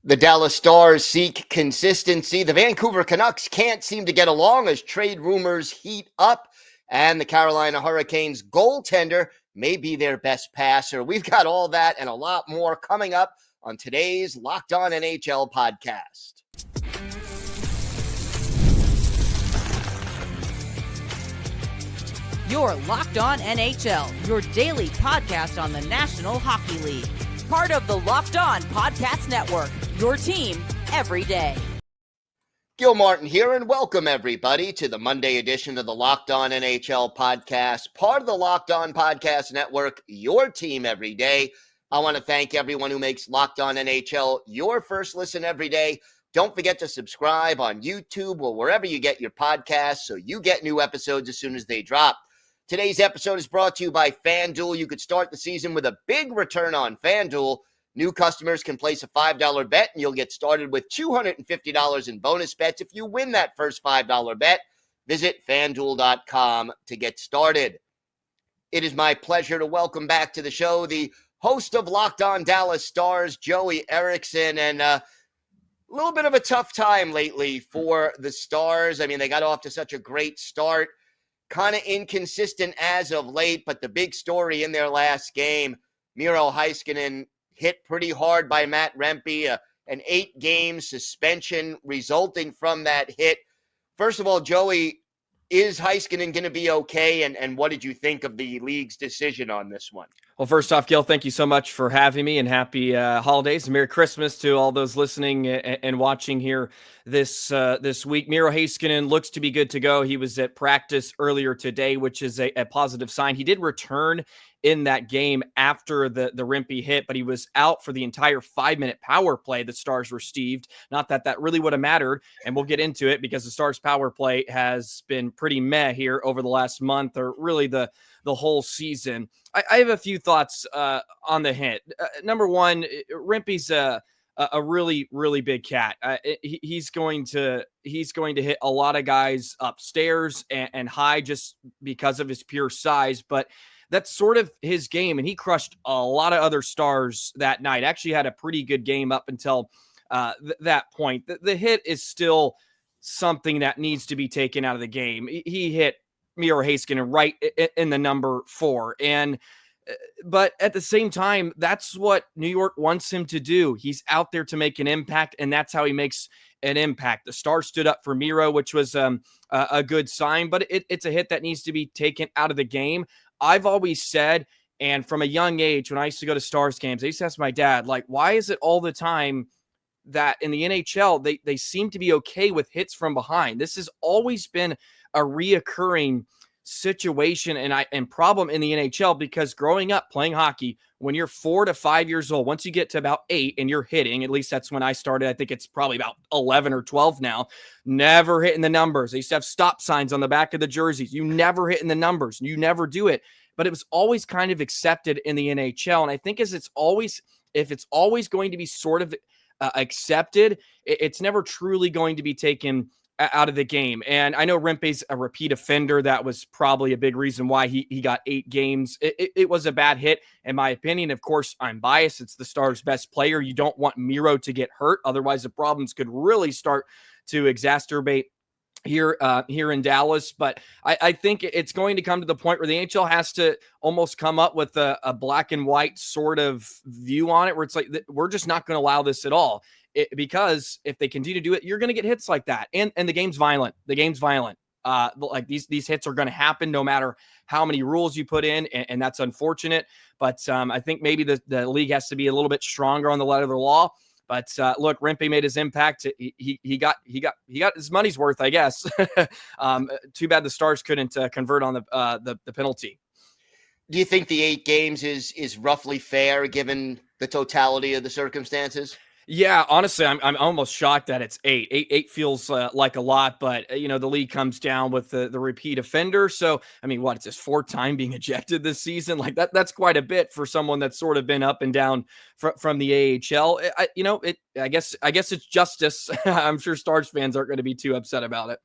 The Dallas Stars seek consistency. The Vancouver Canucks can't seem to get along as trade rumors heat up. And the Carolina Hurricanes goaltender may be their best passer. We've got all that and a lot more coming up on today's Locked On NHL podcast. You're Locked On NHL, your daily podcast on the National Hockey League. Part of the Locked On Podcast Network, your team every day. Gil Martin here, and welcome everybody to the Monday edition of the Locked On NHL podcast, part of the Locked On Podcast Network, your team every day. I want to thank everyone who makes Locked On NHL your first listen every day. Don't forget to subscribe on YouTube or wherever you get your podcasts so you get new episodes as soon as they drop. Today's episode is brought to you by FanDuel. You could start the season with a big return on FanDuel. New customers can place a $5 bet, and you'll get started with $250 in bonus bets if you win that first $5 bet. Visit FanDuel.com to get started. It is my pleasure to welcome back to the show the host of Locked On Dallas Stars, Joey Erickson, and a little bit of a tough time lately for the Stars. I mean, they got off to such a great start. Kind of inconsistent as of late, but the big story in their last game, Miro Heiskanen hit pretty hard by Matt Rempe, an 8-game suspension resulting from that hit. First of all, Joey, is Heiskanen going to be okay? And what did you think of the league's decision on this one? Well, first off, Gil, thank you so much for having me, and happy holidays and Merry Christmas to all those listening and watching here this week. Miro Heiskanen looks to be good to go. He was at practice earlier today, which is a positive sign. He did return in that game after the Rempe hit, but he was out for the entire 5-minute power play the Stars received. Not that really would have mattered, and we'll get into it because the Stars power play has been pretty meh here over the last month, or really the whole season. I have a few thoughts on the hit. Number one, Rempe's a really, really big cat. He's going to hit a lot of guys upstairs and high just because of his pure size, but that's sort of his game, and he crushed a lot of other Stars that night. Actually had a pretty good game up until that point. The hit is still something that needs to be taken out of the game. He hit Miro Heiskanen right in the number 4. But at the same time, that's what New York wants him to do. He's out there to make an impact, and that's how he makes an impact. The Stars stood up for Miro, which was a good sign, but it's a hit that needs to be taken out of the game. I've always said, and from a young age, when I used to go to Stars games, I used to ask my dad, like, why is it all the time that in the NHL, they seem to be okay with hits from behind? This has always been a reoccurring situation and problem in the NHL, because growing up playing hockey, when you're 4 to 5 years old, once you get to about 8 and you're hitting, at least that's when I started. I think it's probably about 11 or 12 now, never hitting the numbers. They used to have stop signs on the back of the jerseys. You never hitting the numbers. You never do it. But it was always kind of accepted in the NHL. And I think if it's always going to be sort of accepted, it's never truly going to be taken out of the game. And I know Rempe's a repeat offender. That was probably a big reason why he got 8 games. It was a bad hit, in my opinion. Of course, I'm biased. It's the Stars' best player. You don't want Miro to get hurt. Otherwise, the problems could really start to exacerbate here in Dallas. But I think it's going to come to the point where the NHL has to almost come up with a black and white sort of view on it, where it's like, we're just not going to allow this at all. Because if they continue to do it, you're going to get hits like that. And the game's violent. Like these hits are going to happen no matter how many rules you put in. And that's unfortunate. But I think maybe the league has to be a little bit stronger on the letter of the law. But look, Rempe made his impact. He got his money's worth, I guess. Too bad the Stars couldn't convert on the penalty. Do you think the 8 games is roughly fair given the totality of the circumstances? Yeah, honestly, I'm almost shocked that it's 8. 8 feels like a lot, but the league comes down with the repeat offender. So I mean, it's his 4th time being ejected this season? Like that's quite a bit for someone that's sort of been up and down from the AHL. I guess it's justice. I'm sure Stars fans aren't going to be too upset about it.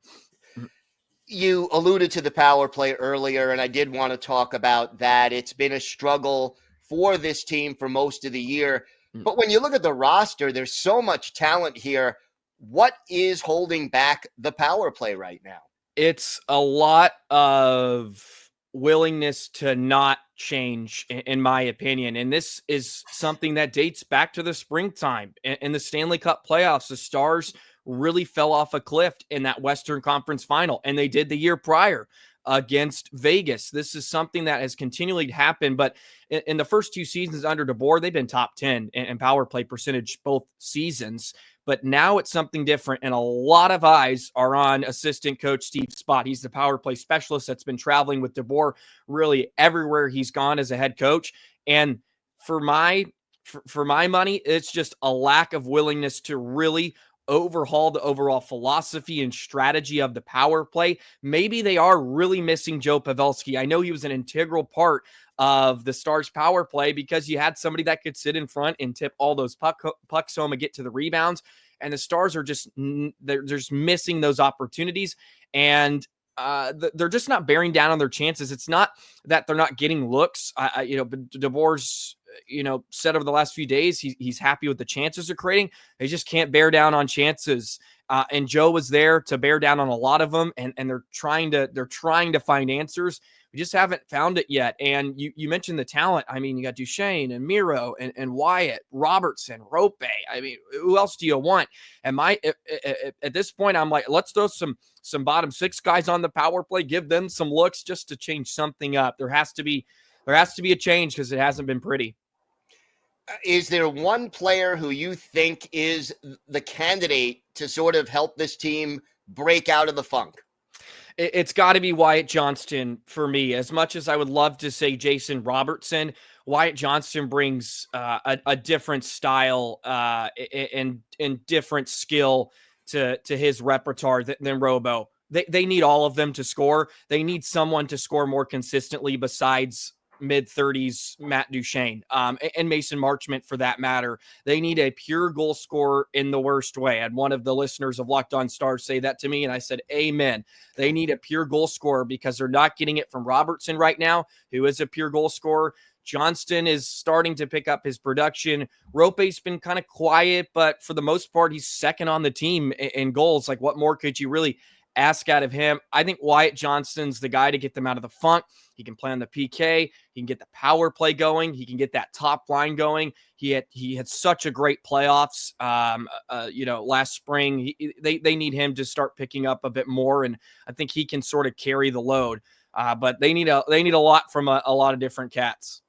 You alluded to the power play earlier, and I did want to talk about that. It's been a struggle for this team for most of the year. But when you look at the roster, there's so much talent here. What is holding back the power play right now? It's a lot of willingness to not change, in my opinion. And this is something that dates back to the springtime in the Stanley Cup playoffs. The Stars really fell off a cliff in that Western Conference final, and they did the year prior against Vegas. This is something that has continually happened, but in the first two seasons under DeBoer, they've been top 10 in power play percentage both seasons. But now it's something different, and a lot of eyes are on assistant coach Steve Spott. He's the power play specialist that's been traveling with DeBoer really everywhere he's gone as a head coach. And for my money, it's just a lack of willingness to really overhaul the overall philosophy and strategy of the power play. Maybe they are really missing Joe Pavelski. I know he was an integral part of the Stars power play because you had somebody that could sit in front and tip all those pucks home and get to the rebounds. And the Stars are they're just missing those opportunities. And they're just not bearing down on their chances. It's not that they're not getting looks. But DeBoer's, said over the last few days, he's happy with the chances they're creating. They just can't bear down on chances. And Joe was there to bear down on a lot of them. And they're trying to find answers. We just haven't found it yet. And you mentioned the talent. I mean, you got Duchesne and Miro and Wyatt, Robertson, Rope. I mean, who else do you want? And at this point, I'm like, let's throw some bottom six guys on the power play, give them some looks just to change something up. There has to be a change because it hasn't been pretty. Is there one player who you think is the candidate to sort of help this team break out of the funk? It's got to be Wyatt Johnston for me. As much as I would love to say Jason Robertson, Wyatt Johnston brings a different style and different skill to his repertoire than Robo. They need all of them to score. They need someone to score more consistently besides mid-30s Matt Duchesne and Mason Marchment for that matter. They need a pure goal scorer in the worst way. I had one of the listeners of Locked On Stars say that to me, and I said, amen. They need a pure goal scorer because they're not getting it from Robertson right now, who is a pure goal scorer. Johnston is starting to pick up his production. Rope's been kind of quiet, but for the most part, he's second on the team in goals. Like, what more could you really ask out of him? I think Wyatt Johnston's the guy to get them out of the funk. He can play on the PK. He can get the power play going. He can get that top line going. He had such a great playoffs, last spring. They need him to start picking up a bit more, and I think he can sort of carry the load. But they need a lot from a lot of different cats.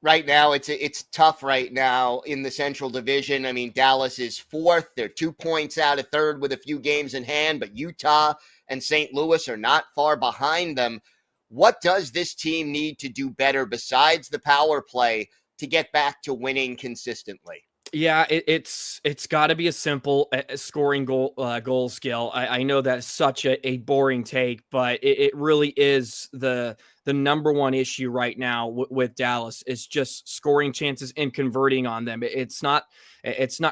Right now, it's tough right now in the Central Division. I mean, Dallas is fourth. They're 2 points out of third with a few games in hand, but Utah and St. Louis are not far behind them. What does this team need to do better besides the power play to get back to winning consistently? Yeah, it's got to be a simple scoring goal skill. I know that's such a boring take, but it really is the number one issue right now with Dallas is just scoring chances and converting on them. It's not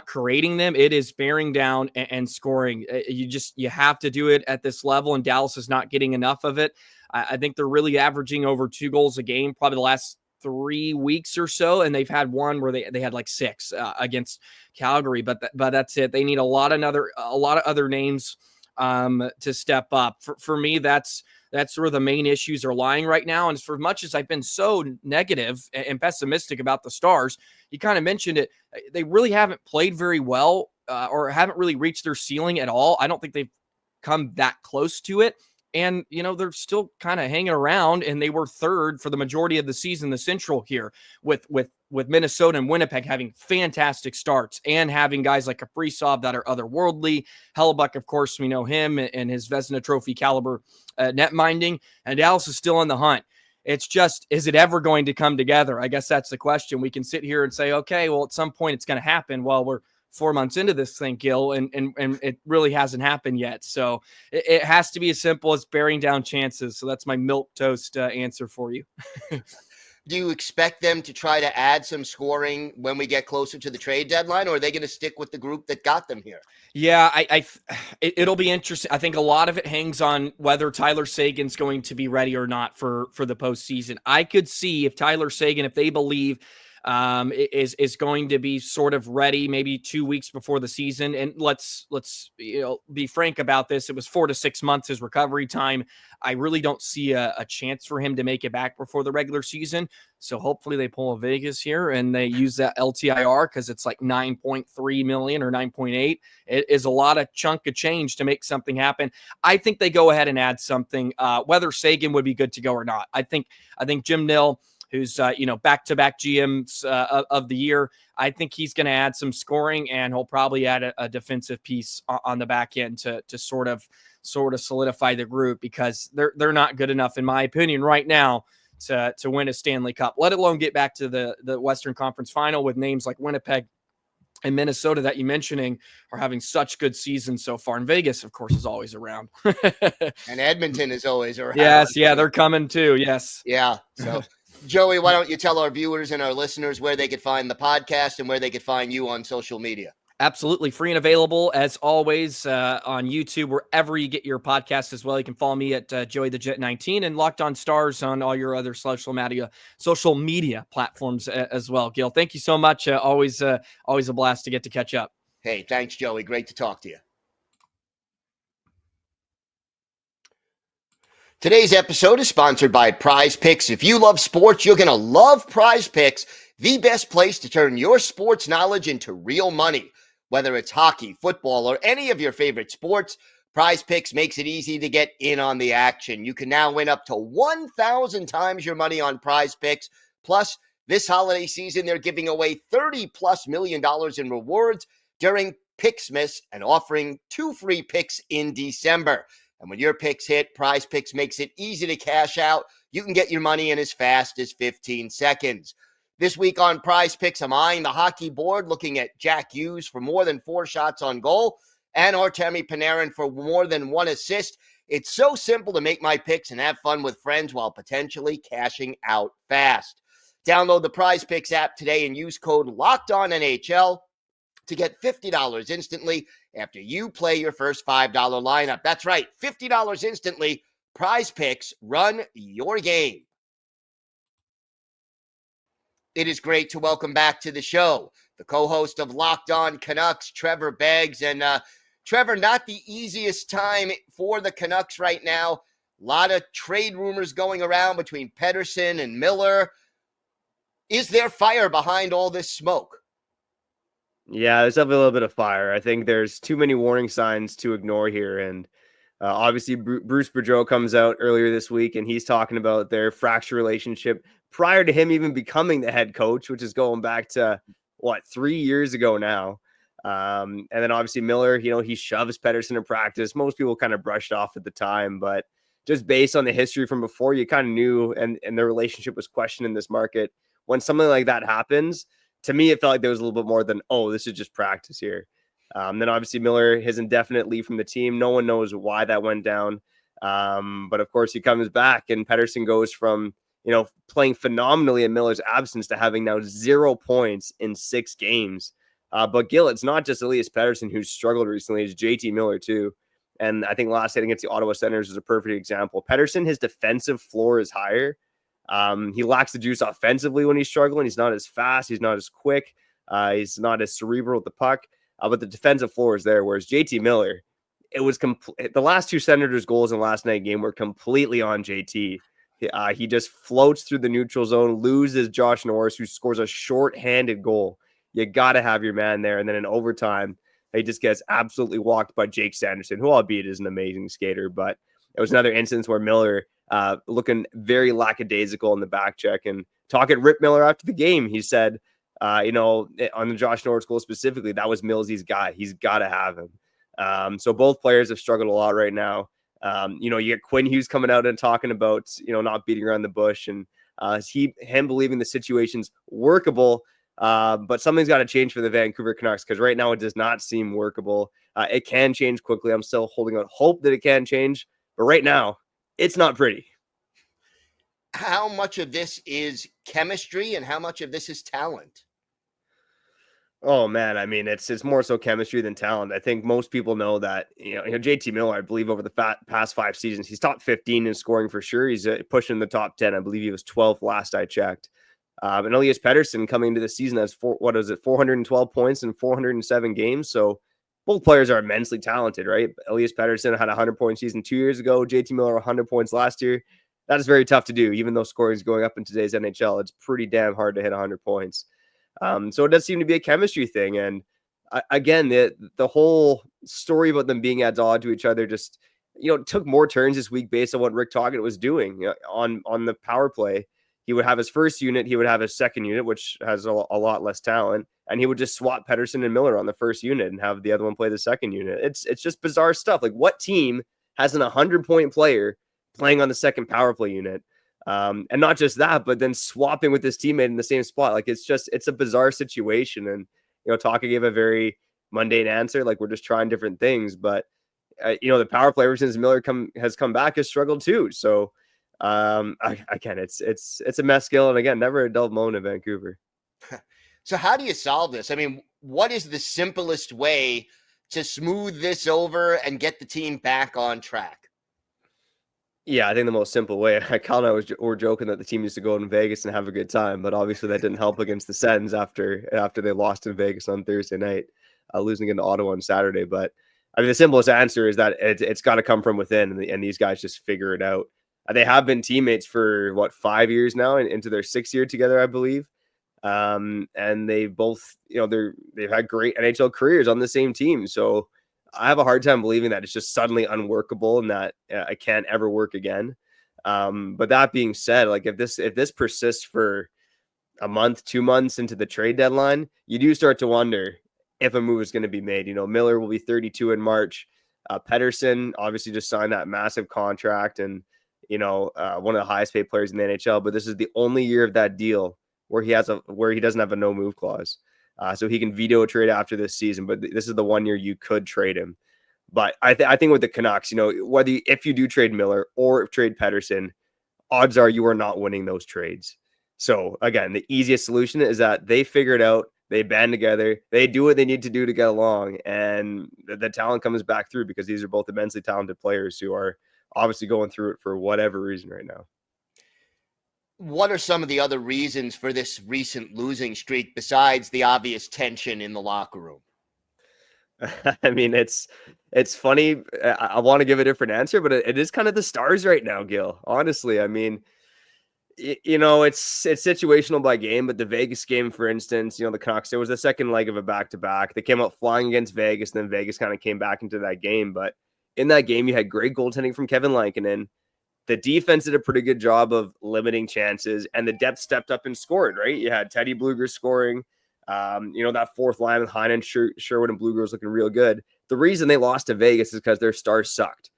creating them. It is bearing down and scoring. You have to do it at this level, and Dallas is not getting enough of it. I think they're really averaging over 2 goals a game, probably the last 3 weeks or so, and they've had one where they had like 6 against Calgary, but that's it. They need a lot of other names to step up. For me, that's where the main issues are lying right now. And for much as I've been so negative and pessimistic about the Stars, you kind of mentioned it, they really haven't played very well or haven't really reached their ceiling at all. I don't think they've come that close to it. And, they're still kind of hanging around, and they were third for the majority of the season, the Central here, with Minnesota and Winnipeg having fantastic starts and having guys like Kaprizov that are otherworldly. Hellebuck, of course, we know him and his Vezina Trophy caliber net minding, and Dallas is still in the hunt. It's just, is it ever going to come together? I guess that's the question. We can sit here and say, okay, well, at some point it's going to happen. Well, we're 4 months into this thing, Gil, and it really hasn't happened yet. So it has to be as simple as bearing down chances. So that's my milquetoast answer for you. Do you expect them to try to add some scoring when we get closer to the trade deadline, or are they going to stick with the group that got them here? Yeah, it'll be interesting. I think a lot of it hangs on whether Tyler Seguin's going to be ready or not for the postseason. I could see if Tyler Seguin, if they believe is going to be sort of ready maybe 2 weeks before the season. And let's be frank about this. It was 4 to 6 months his recovery time. I really don't see a chance for him to make it back before the regular season. So hopefully they pull a Vegas here and they use that LTIR, because it's like 9.3 million or 9.8. It is a lot of chunk of change to make something happen. I think they go ahead and add something, whether Seguin would be good to go or not. I think Jim Nill, who's back-to-back GMs of the year, I think he's going to add some scoring, and he'll probably add a defensive piece on the back end to sort of solidify the group, because they're not good enough, in my opinion, right now to win a Stanley Cup, let alone get back to the Western Conference Final with names like Winnipeg and Minnesota that you're mentioning are having such good seasons so far. And Vegas, of course, is always around. And Edmonton is always around. Yes, yeah, they're coming too. Yes. Yeah. So, Joey, why don't you tell our viewers and our listeners where they could find the podcast and where they could find you on social media? Absolutely. Free and available, as always, on YouTube, wherever you get your podcast as well. You can follow me at Joey the Jet 19 and Locked On Stars on all your other social media platforms as well. Gil, thank you so much. Always a blast to get to catch up. Hey, thanks, Joey. Great to talk to you. Today's episode is sponsored by Prize Picks. If you love sports, you're going to love Prize Picks, the best place to turn your sports knowledge into real money. Whether it's hockey, football, or any of your favorite sports, Prize Picks makes it easy to get in on the action. You can now win up to 1,000 times your money on Prize Picks. Plus, this holiday season, they're giving away $30+ million in rewards during Picksmas and offering 2 free picks in December. And when your picks hit, Prize Picks makes it easy to cash out. You can get your money in as fast as 15 seconds. This week on Prize Picks, I'm eyeing the hockey board, looking at Jack Hughes for more than 4 shots on goal and Artemi Panarin for more than 1 assist. It's so simple to make my picks and have fun with friends while potentially cashing out fast. Download the Prize Picks app today and use code LOCKEDONNHL to get $50 instantly after you play your first $5 lineup. That's right, $50 instantly. Prize Picks, run your game. It is great to welcome back to the show the co-host of Locked On Canucks, Trevor Beggs. And Trevor, not the easiest time for the Canucks right now. A lot of trade rumors going around between Pettersson and Miller. Is there fire behind all this smoke? Yeah, there's definitely a little bit of fire. I think there's too many warning signs to ignore here. And obviously, Bruce Boudreau comes out earlier this week, and he's talking about their fractured relationship prior to him even becoming the head coach, which is going back to, 3 years ago now. And then obviously Miller, he shoves Pettersson in practice. Most people kind of brushed off at the time, but just based on the history from before, you kind of knew, and their relationship was questioned in this market. When something like that happens, to me, it felt like there was a little bit more than, this is just practice here. Then obviously Miller, his indefinite leave from the team. No one knows why that went down. But of course he comes back, and Pettersson goes from, playing phenomenally in Miller's absence to having now 0 points in 6 games. But Gil, it's not just Elias Pettersson who's struggled recently. It's J.T. Miller too. And I think last night against the Ottawa Senators is a perfect example. Pettersson, his defensive floor is higher. He lacks the juice offensively when he's struggling. He's not as fast. He's not as quick. He's not as cerebral with the puck. But the defensive floor is there. Whereas J.T. Miller, it was the last 2 Senators goals in last night's game were completely on J.T. He just floats through the neutral zone, loses Josh Norris, who scores a short-handed goal. You got to have your man there. And then in overtime, he just gets absolutely walked by Jake Sanderson, who albeit is an amazing skater. But it was another instance where Miller looking very lackadaisical in the back check. And talking Rip Miller after the game, he said, on the Josh Norris goal specifically, that was Millsy's guy. He's got to have him. So both players have struggled a lot right now. You get Quinn Hughes coming out and talking about, not beating around the bush, and him believing the situation's workable. But something's got to change for the Vancouver Canucks, because right now it does not seem workable. It can change quickly. I'm still holding out hope that it can change, but right now it's not pretty. How much of this is chemistry and how much of this is talent? Oh man, I mean, it's more so chemistry than talent. I think most people know that. JT Miller, I believe over the past 5 seasons, he's top 15 in scoring for sure. He's pushing the top 10. I believe he was 12th last I checked. And Elias Pettersson coming into the season has 412 points in 407 games. So both players are immensely talented, right? Elias Pettersson had a 100-point season 2 years ago. J.T. Miller 100 points last year. That is very tough to do, even though scoring is going up in today's NHL. It's pretty damn hard to hit 100 points. So it does seem to be a chemistry thing. And again, the whole story about them being at odds to each other just, took more turns this week based on what Rick Tocchet was doing on the power play. He would have his first unit, he would have his second unit, which has a lot less talent, and he would just swap Pettersson and Miller on the first unit and have the other one play the second unit. It's just bizarre stuff. Like, what team has an 100-point player playing on the second power play unit? And not just that, but then swapping with his teammate in the same spot. Like, it's a bizarre situation. And, Tocchet gave a very mundane answer. Like, we're just trying different things. But, the power play ever since Miller has come back has struggled too. So, again, it's a mess, Gil. And again, never a dull moment in Vancouver. So how do you solve this? I mean, what is the simplest way to smooth this over and get the team back on track? Yeah, I think the most simple way. Kyle and I were joking that the team used to go in Vegas and have a good time, but obviously that didn't help against the Sens after they lost in Vegas on Thursday night, losing into Ottawa on Saturday. But I mean, the simplest answer is that it's got to come from within, and these guys just figure it out. They have been teammates for 5 years now, and into their 6th year together, I believe. And they both, they've had great NHL careers on the same team. So I have a hard time believing that it's just suddenly unworkable and that it can't ever work again. But that being said, like, if this persists for a month, 2 months into the trade deadline, you do start to wonder if a move is going to be made. Miller will be 32 in March. Pettersson obviously just signed that massive contract and, one of the highest paid players in the NHL, but this is the only year of that deal where he doesn't have a no move clause. So he can veto a trade after this season, but this is the 1 year you could trade him. But I think with the Canucks, if you do trade Miller or trade Pettersson, odds are you are not winning those trades. So again, the easiest solution is that they figure it out, they band together, they do what they need to do to get along, and the talent comes back through, because these are both immensely talented players who are obviously going through it for whatever reason right now. What are some of the other reasons for this recent losing streak besides the obvious tension in the locker room? I mean, it's funny. I want to give a different answer, but it is kind of the Stars right now, Gil. Honestly, I mean, it's situational by game, but the Vegas game, for instance, the Canucks, it was the second leg of a back-to-back. They came out flying against Vegas, and then Vegas kind of came back into that game. But in that game, you had great goaltending from Kevin Lankinen. The defense did a pretty good job of limiting chances, and the depth stepped up and scored, right? You had Teddy Blueger scoring. That fourth line with Heinen, Sherwood, and Blueger was looking real good. The reason they lost to Vegas is because their stars sucked.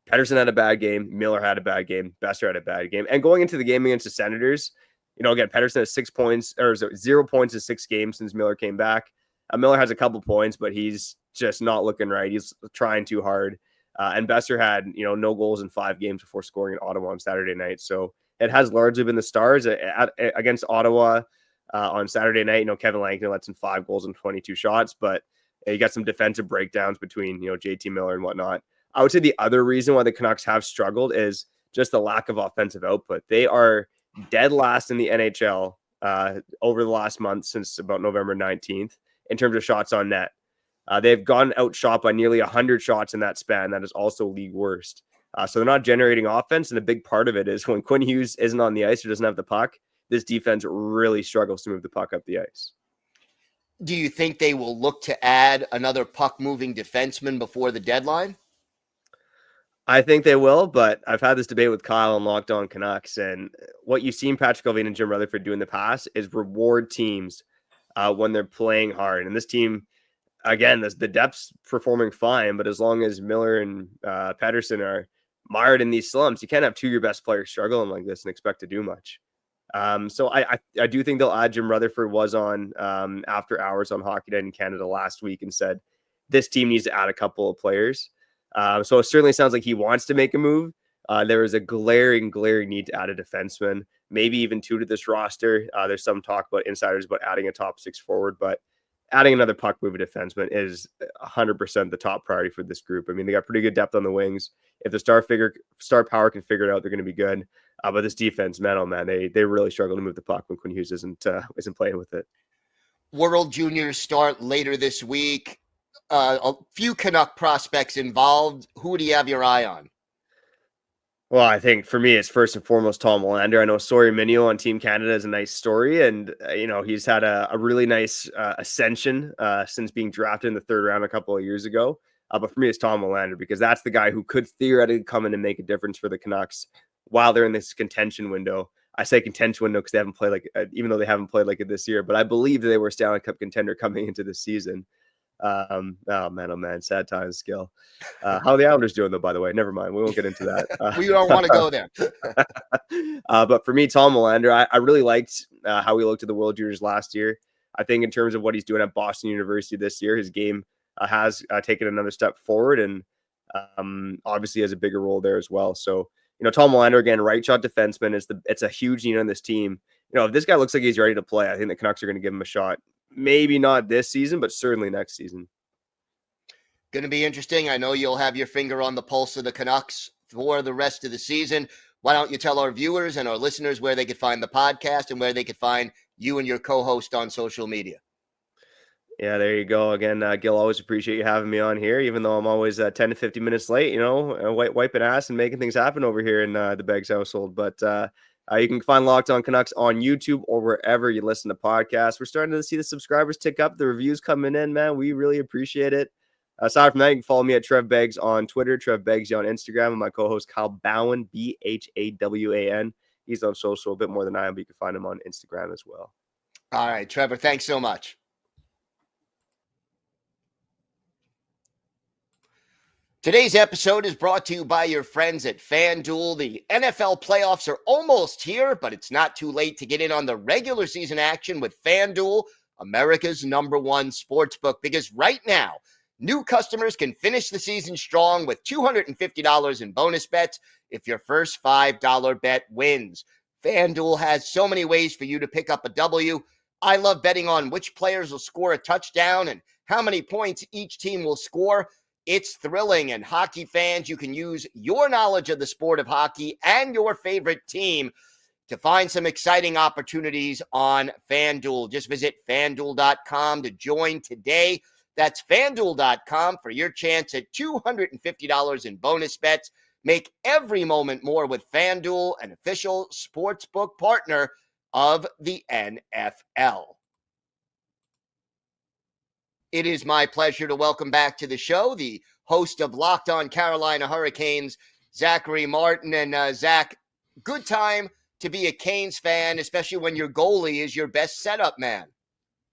Pettersson had a bad game. Miller had a bad game. Besser had a bad game. And going into the game against the Senators, again, Pettersson has 6 points, or 0 points in 6 games since Miller came back. Miller has a couple points, but he's just not looking right. He's trying too hard. And Besser had, no goals in 5 games before scoring in Ottawa on Saturday night. So it has largely been the Stars against Ottawa on Saturday night. Kevin Lankinen lets in 5 goals and 22 shots, but you got some defensive breakdowns between, J.T. Miller and whatnot. I would say the other reason why the Canucks have struggled is just the lack of offensive output. They are dead last in the NHL over the last month, since about November 19th, in terms of shots on net. They've gone outshot by nearly 100 shots in that span. That is also league worst. So they're not generating offense. And a big part of it is when Quinn Hughes isn't on the ice or doesn't have the puck, this defense really struggles to move the puck up the ice. Do you think they will look to add another puck-moving defenseman before the deadline? I think they will, but I've had this debate with Kyle on Locked On Canucks, and what you've seen Patrick Allvin and Jim Rutherford do in the past is reward teams when they're playing hard. And this team, again, the depth's performing fine, but as long as Miller and Pettersson are mired in these slumps, you can't have 2 of your best players struggling like this and expect to do much. So I do think they'll add. Jim Rutherford was on After Hours on Hockey Night in Canada last week and said this team needs to add a couple of players. So it certainly sounds like he wants to make a move. There is a glaring need to add a defenseman, maybe even 2 to this roster. There's some talk about insiders about adding a top 6 forward, but adding another puck moving defenseman is 100% the top priority for this group. I mean, they got pretty good depth on the wings. If the star power can figure it out, they're going to be good. But this defense, man, oh man, they really struggle to move the puck when Quinn Hughes isn't playing with it. World Juniors start later this week. A few Canuck prospects involved. Who do you have your eye on? Well, I think for me, it's first and foremost Tom Willander. I know Sori Minio on Team Canada is a nice story, and he's had a really nice ascension since being drafted in the third round a couple of years ago. But for me, it's Tom Willander because that's the guy who could theoretically come in and make a difference for the Canucks while they're in this contention window. I say contention window because they haven't played even though they haven't played like it this year, but I believe they were a Stanley Cup contender coming into this season. Oh man, sad times, Skill. How are the Islanders doing though, by the way? Never mind, we won't get into that. We don't want to go there. But for me, Tom Willander, I really liked how he looked at the World Juniors last year. I think in terms of what he's doing at Boston University this year, his game has taken another step forward, and obviously has a bigger role there as well. So, Tom Willander, again, right shot defenseman, it's a huge need on this team. If this guy looks like he's ready to play, I think the Canucks are going to give him a shot. Maybe not this season, but certainly next season. Going to be interesting. I know you'll have your finger on the pulse of the Canucks for the rest of the season. Why don't you tell our viewers and our listeners where they could find the podcast and where they could find you and your co-host on social media? Yeah, there you go. Again, Gil, always appreciate you having me on here, even though I'm always 10 to 50 minutes late, wiping ass and making things happen over here in the Beggs household. But you can find Locked On Canucks on YouTube or wherever you listen to podcasts. We're starting to see the subscribers tick up, the reviews coming in, man. We really appreciate it. Aside from that, you can follow me at Trev Beggs on Twitter, Trev Beggs on Instagram, and my co-host Kyle Bowen, Bhawan. He's on social a bit more than I am, but you can find him on Instagram as well. All right, Trevor, thanks so much. Today's episode is brought to you by your friends at FanDuel. The NFL playoffs are almost here, but it's not too late to get in on the regular season action with FanDuel, America's #1 sportsbook, because right now, new customers can finish the season strong with $250 in bonus bets if your first $5 bet wins. FanDuel has so many ways for you to pick up a W. I love betting on which players will score a touchdown and how many points each team will score. It's thrilling, and hockey fans, you can use your knowledge of the sport of hockey and your favorite team to find some exciting opportunities on FanDuel. Just visit FanDuel.com to join today. That's FanDuel.com for your chance at $250 in bonus bets. Make every moment more with FanDuel, an official sportsbook partner of the NFL. It is my pleasure to welcome back to the show the host of Locked On Carolina Hurricanes, Zachary Martin. And Zach, good time to be a Canes fan, especially when your goalie is your best setup man.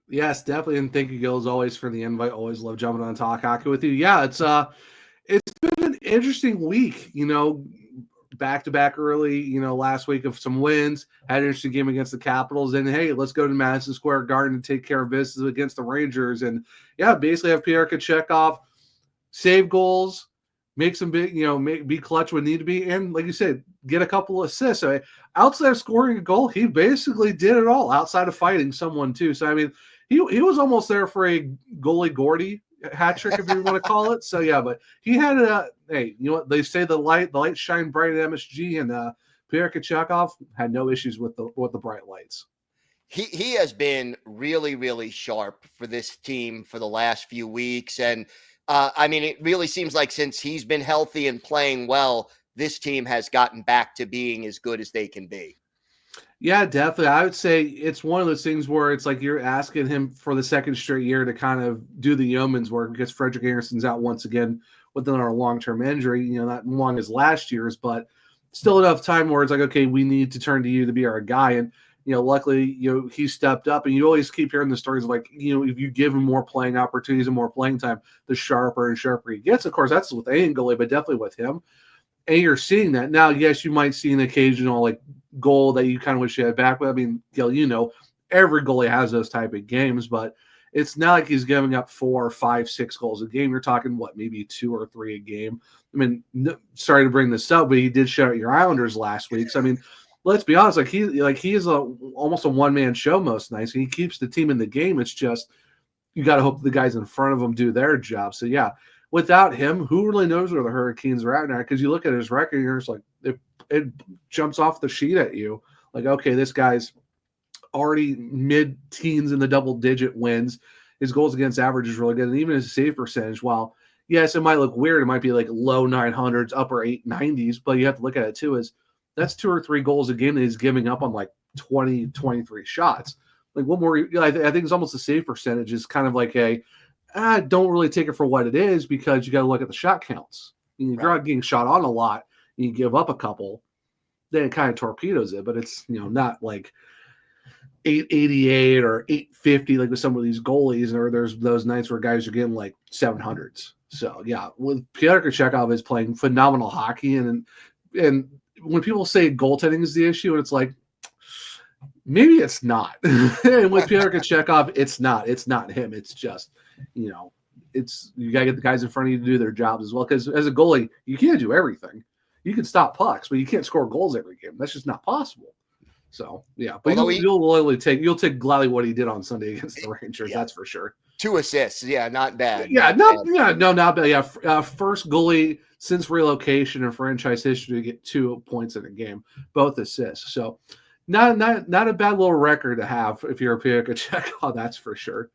Yes, definitely. And thank you, Gil, as always, for the invite. Always love jumping on Talk Hockey with you. Yeah, it's been an interesting week, back-to-back early, last week of some wins, had an interesting game against the Capitals, and hey, let's go to Madison Square Garden and take care of business against the Rangers. And yeah, basically have Pyotr Kochetkov save goals, make some big, be clutch when need to be, and like you said, get a couple of assists. So outside of scoring a goal, he basically did it all outside of fighting someone too. So I mean, he was almost there for a goalie Gordy hat trick, if you want to call it. So yeah, but he had hey, you know what they say, the light shine bright at MSG, and Pyotr Kochetkov had no issues with the bright lights. He has been really, really sharp for this team for the last few weeks. And I mean, it really seems like since he's been healthy and playing well, this team has gotten back to being as good as they can be. Yeah, definitely. I would say it's one of those things where it's like you're asking him for the second straight year to kind of do the yeoman's work, because Frederick Anderson's out once again with another long-term injury, not long as last year's, but still enough time where it's like, okay, we need to turn to you to be our guy. And, luckily, he stepped up, and you always keep hearing the stories of like, if you give him more playing opportunities and more playing time, the sharper and sharper he gets. Of course, that's with any goalie, but definitely with him. And you're seeing that. Now, yes, you might see an occasional like goal that you kind of wish you had back. But I mean, Gil, every goalie has those type of games, but it's not like he's giving up 4, 5, 6 goals a game. You're talking maybe 2 or 3 a game. I mean, sorry to bring this up, but he did shout out your Islanders last week. So I mean, let's be honest, he is almost a one-man show most nights. He keeps the team in the game. It's just you got to hope the guys in front of him do their job. So yeah, without him, who really knows where the Hurricanes are at now? Because you look at his record, you're just like, it jumps off the sheet at you. Like, okay, this guy's already mid-teens in the double-digit wins. His goals against average is really good, and even his save percentage, while yes, it might look weird, it might be like low 900s, upper 890s, but you have to look at it too as that's 2 or 3 goals a game that he's giving up on like 20, 23 shots. Like, what more? I think it's almost the save percentage is kind of like don't really take it for what it is, because you got to look at the shot counts. If you're not getting shot on a lot and you give up a couple, then it kind of torpedoes it, but it's, not like 888 or 850 like with some of these goalies, or there's those nights where guys are getting like 700s. So yeah, with Pyotr Kochetkov is playing phenomenal hockey, and when people say goaltending is the issue, and it's like, maybe it's not. And with Pyotr Kochetkov, it's not him. It's just, it's, you gotta get the guys in front of you to do their jobs as well, because as a goalie, you can't do everything. You can stop pucks, but you can't score goals every game. That's just not possible. So yeah, but you'll take gladly what he did on Sunday against the Rangers. That's for sure. 2 assists, not bad. Not bad. Yeah, first goalie since relocation in franchise history to get 2 points in a game, both assists. So not a bad little record to have if you're a Pyotr Kochetkov, that's for sure.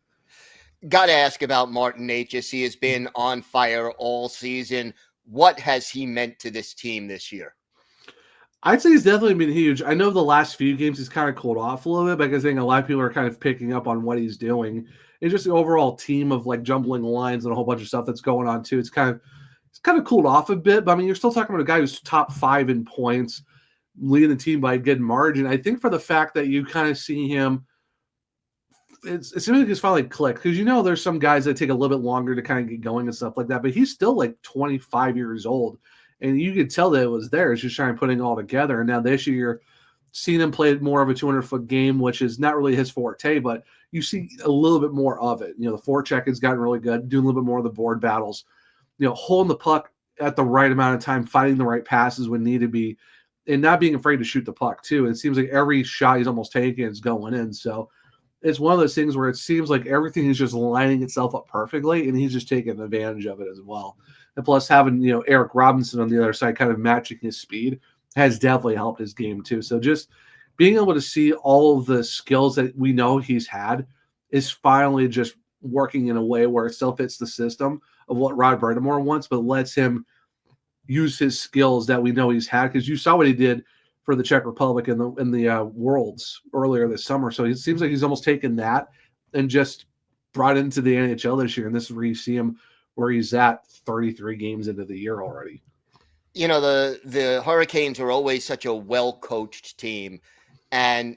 Got to ask about Martin Necas. He has been on fire all season. What has he meant to this team this year? I'd say he's definitely been huge. I know the last few games he's kind of cooled off a little bit, because I think a lot of people are kind of picking up on what he's doing. It's just the overall team of like jumbling lines and a whole bunch of stuff that's going on too. It's kind of cooled off a bit, but I mean, you're still talking about a guy who's top 5 in points, leading the team by a good margin. I think for the fact that you kind of see him, it seems like he's finally clicked, because there's some guys that take a little bit longer to kind of get going and stuff like that, but he's still like 25 years old. And you could tell that it was there. It's just trying to put it all together. And now this year, you're seeing him play more of a 200-foot game, which is not really his forte, but you see a little bit more of it. The forecheck has gotten really good, doing a little bit more of the board battles, holding the puck at the right amount of time, finding the right passes when need to be, and not being afraid to shoot the puck too. It seems like every shot he's almost taking is going in. So it's one of those things where it seems like everything is just lining itself up perfectly, and he's just taking advantage of it as well. And plus having, Eric Robinson on the other side kind of matching his speed has definitely helped his game too. So just being able to see all of the skills that we know he's had is finally just working in a way where it still fits the system of what Rod Brind'Amour wants, but lets him use his skills that we know he's had. Because you saw what he did for the Czech Republic in the Worlds earlier this summer. So it seems like he's almost taken that and just brought it into the NHL this year. And this is where you see him, where he's at 33 games into the year already. The Hurricanes are always such a well-coached team. And,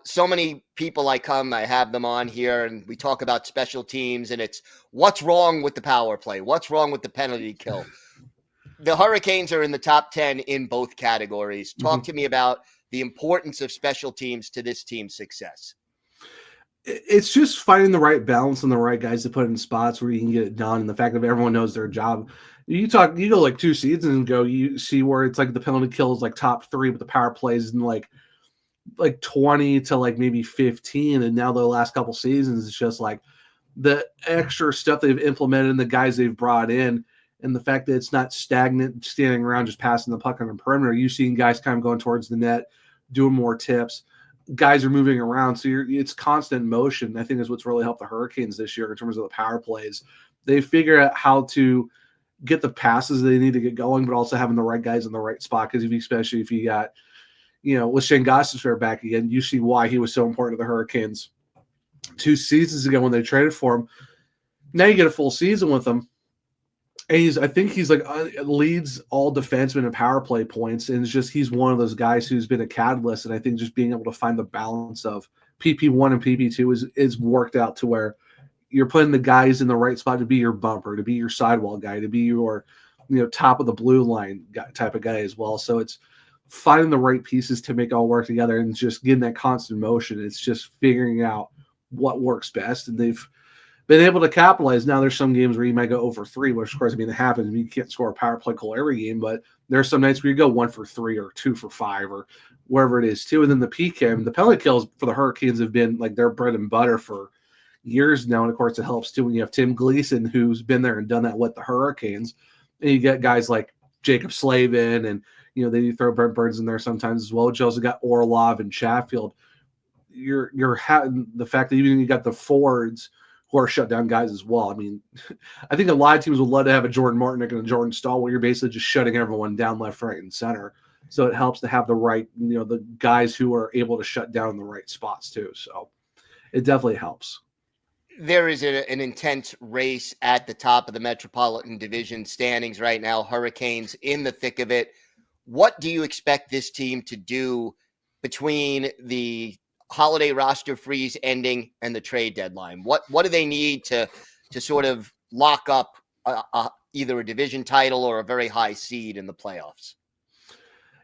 so many people I have them on here, and we talk about special teams, and it's what's wrong with the power play? What's wrong with the penalty kill? The Hurricanes are in the top 10 in both categories. Talk to me about the importance of special teams to this team's success. It's just finding the right balance and the right guys to put in spots where you can get it done. And the fact that everyone knows their job. You go like 2 seasons ago, you see where it's like the penalty kill is like top 3, but the power plays in like 20 to like maybe 15. And now the last couple seasons, it's just like the extra stuff they've implemented and the guys they've brought in, and the fact that it's not stagnant, standing around just passing the puck on the perimeter. You've seen guys kind of going towards the net, doing more tips. Guys are moving around, so it's constant motion. I think is what's really helped the Hurricanes this year in terms of the power plays. They figure out how to get the passes they need to get going, but also having the right guys in the right spot. Because especially if you got, with Shane Gostisbehere back again, you see why he was so important to the Hurricanes 2 seasons ago when they traded for him. Now you get a full season with him. And I think he's like leads all defensemen in power play points, and it's just he's one of those guys who's been a catalyst. And I think just being able to find the balance of PP1 and PP2 is worked out to where you're putting the guys in the right spot to be your bumper, to be your sidewall guy, to be your top of the blue line type of guy as well. So it's finding the right pieces to make it all work together, and just getting that constant motion. It's just figuring out what works best, and they've been able to capitalize. Now there's some games where you might go 0-for-3, which of course, it happens. You can't score a power play goal every game, but there's some nights where you go 1-for-3 or 2-for-5 or wherever it is too. And then the PK, the penalty kills for the Hurricanes have been like their bread and butter for years now. And of course, it helps too when you have Tim Gleason, who's been there and done that with the Hurricanes. And you get guys like Jacob Slavin and They do throw Brent Burns in there sometimes as well. But you also got Orlov and Chatfield. You're having the fact that even you got the forwards who are shutdown guys as well. I mean, I think a lot of teams would love to have a Jordan Martinick and a Jordan Stahl where you're basically just shutting everyone down left, right, and center. So it helps to have the right, the guys who are able to shut down in the right spots too. So it definitely helps. There is an intense race at the top of the Metropolitan Division standings right now. Hurricanes in the thick of it. What do you expect this team to do between the holiday roster freeze ending and the trade deadline? What do they need to sort of lock up either a division title or a very high seed in the playoffs?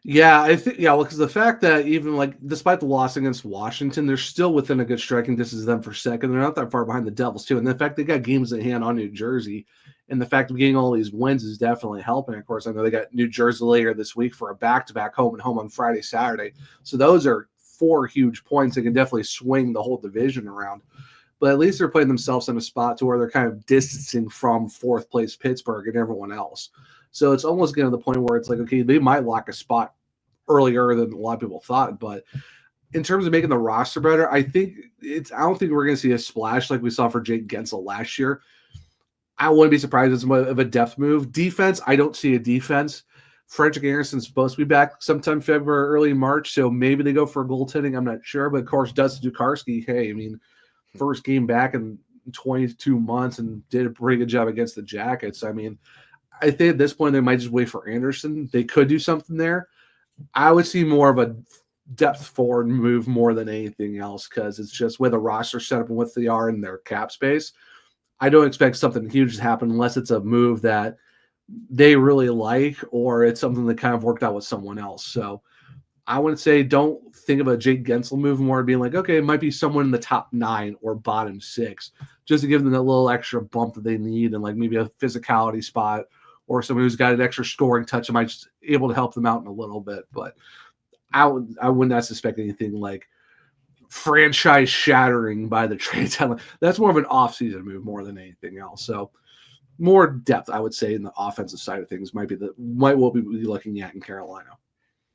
Yeah, I think because the fact that even despite the loss against Washington, they're still within a good striking distance of them for second. They're not that far behind the Devils too, and the fact they got games in hand on New Jersey, and the fact of getting all these wins is definitely helping. Of course, I know they got New Jersey later this week for a back-to-back home and home on Friday, Saturday. So those are 4 huge points that can definitely swing the whole division around. But at least they're putting themselves in a spot to where they're kind of distancing from 4th place Pittsburgh and everyone else. So it's almost getting to the point where it's like, okay, they might lock a spot earlier than a lot of people thought. But in terms of making the roster better, I don't think we're going to see a splash like we saw for Jake Gensel last year. I wouldn't be surprised if it's more of a depth move. Defense, I don't see a defense. Frederick Anderson's supposed to be back sometime February, early March, so maybe they go for goaltending. I'm not sure. But, of course, Dustin Dukarski, hey, I mean, first game back in 22 months and did a pretty good job against the Jackets. I mean, I think at this point they might just wait for Anderson. They could do something there. I would see more of a depth forward move more than anything else because it's just with a roster set up and what they are in their cap space. I don't expect something huge to happen unless it's a move that they really like or it's something that kind of worked out with someone else. So I would say don't think of a Jake Gensel move more being like, okay, it might be someone in the top 9 or bottom 6 just to give them that little extra bump that they need and maybe a physicality spot or someone who's got an extra scoring touch and might just able to help them out in a little bit. But I would not suspect anything franchise shattering by the trade deadline. That's more of an off-season move more than anything else. So more depth, I would say, in the offensive side of things might what we'll be looking at in Carolina.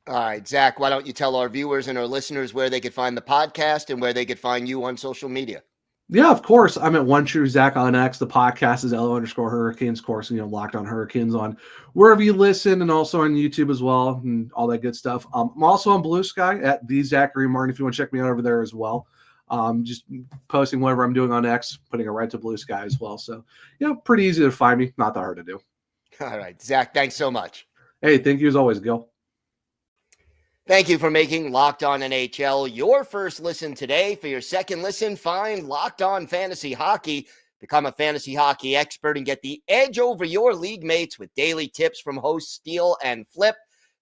All right, Zach, why don't you tell our viewers and our listeners where they could find the podcast and where they could find you on social media? Yeah, of course. I'm at One True Zach on X. The podcast is LO_Hurricanes, of course, Locked On Hurricanes on wherever you listen and also on YouTube as well and all that good stuff. I'm also on Blue Sky at the Zachary Martin if you want to check me out over there as well. Just posting whatever I'm doing on X, putting it right to Blue Sky as well. So, pretty easy to find me. Not that hard to do. All right, Zach, thanks so much. Hey, thank you as always, Gil. Thank you for making Locked On NHL your first listen today. For your second listen, find Locked On Fantasy Hockey. Become a fantasy hockey expert and get the edge over your league mates with daily tips from hosts Steele and Flip.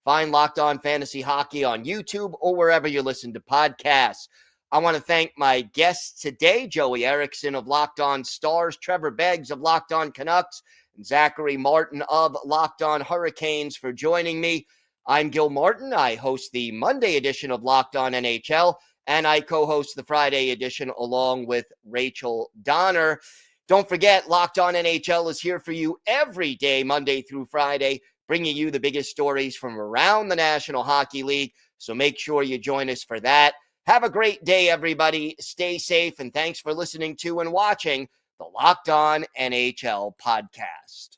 Find Locked On Fantasy Hockey on YouTube or wherever you listen to podcasts. I want to thank my guests today, Joey Erickson of Locked On Stars, Trevor Beggs of Locked On Canucks, and Zachary Martin of Locked On Hurricanes for joining me. I'm Gil Martin. I host the Monday edition of Locked On NHL, and I co-host the Friday edition along with Rachel Donner. Don't forget, Locked On NHL is here for you every day, Monday through Friday, bringing you the biggest stories from around the National Hockey League. So make sure you join us for that. Have a great day, everybody. Stay safe, and thanks for listening to and watching the Locked On NHL podcast.